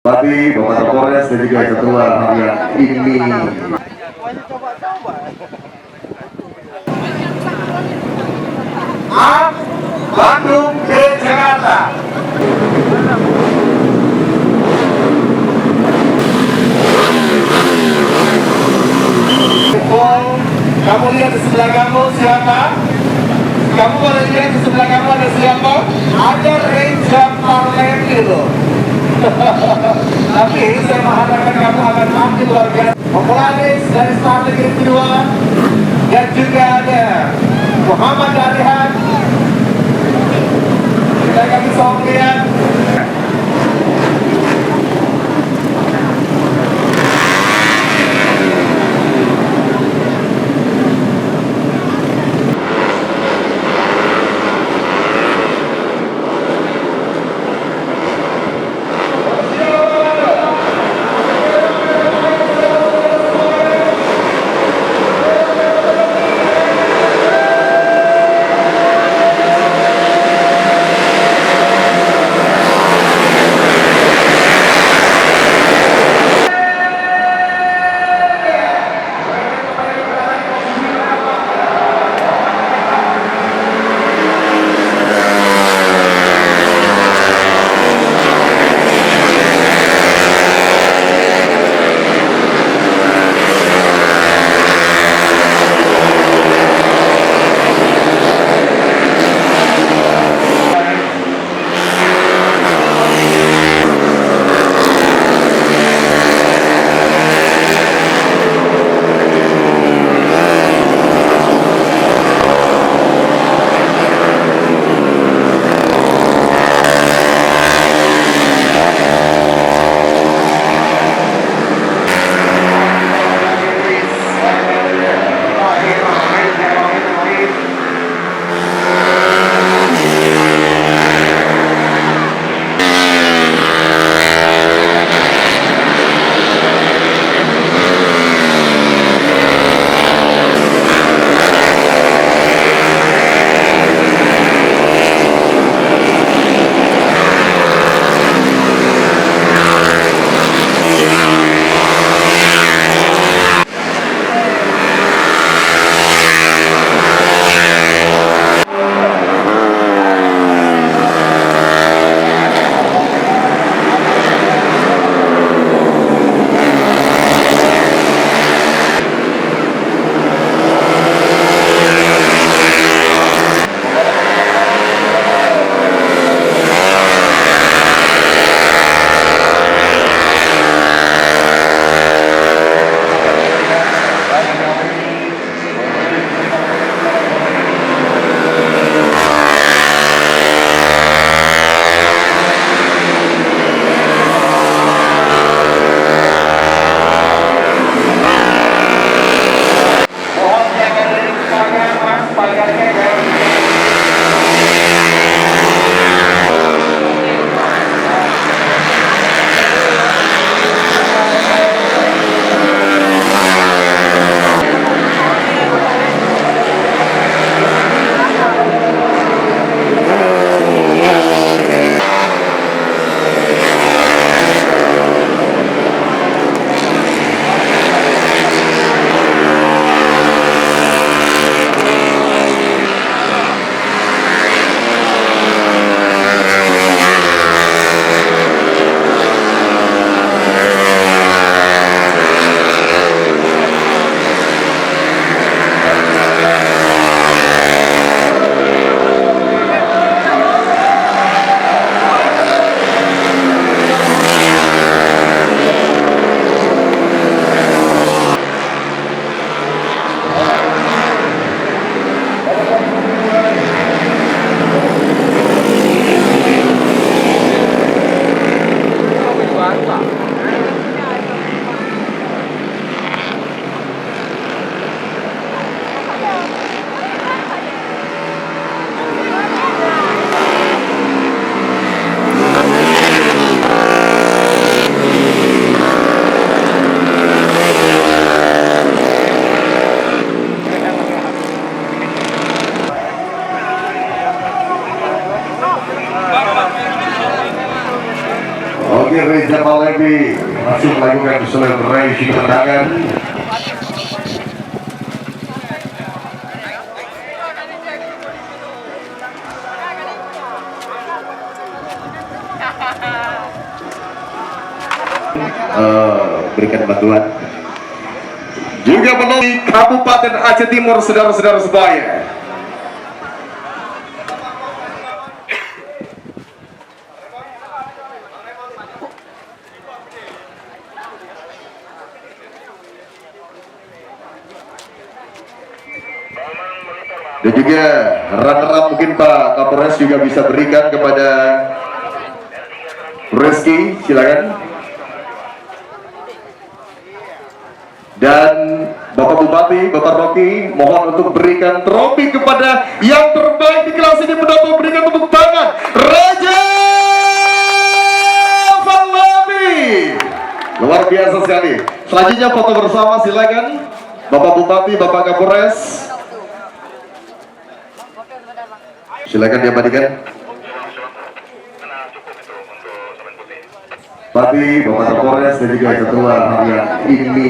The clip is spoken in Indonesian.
Bupati, Bapak Kapolres dan juga ketua harian ini. A. Bandung ke Jakarta. Kamu lihat di sebelah kamu siapa? Kamu boleh lihat di sebelah kamu ada siapa? Ada Ranger Parlemen itu. Tapi saya mengharapkan kamu akan tampil luar biasa. Popularis dari Start Negeri Kedua dan juga ada Muhammad Arihan. Kita akan bisa melihat Oke, Reza Malebi masih melakukan selebrasi kemenangan. Berikan bantuan juga melalui Kabupaten Aceh Timur, saudara-saudara semuanya. Dan juga runner-up mungkin Pak Kapolres juga bisa berikan kepada Reski, silakan. Dan Bapak Bupati, Bapak Rocky, mohon untuk berikan trofi kepada yang terbaik di kelas ini. Mendapat berikan tepuk tangan Raja Falabi. Luar biasa sekali. Selanjutnya foto bersama, silakan Bapak Bupati, Bapak Kapolres. Silakan diabadikan. Bupati, Bapak Kapolres dan juga ketua harian ini.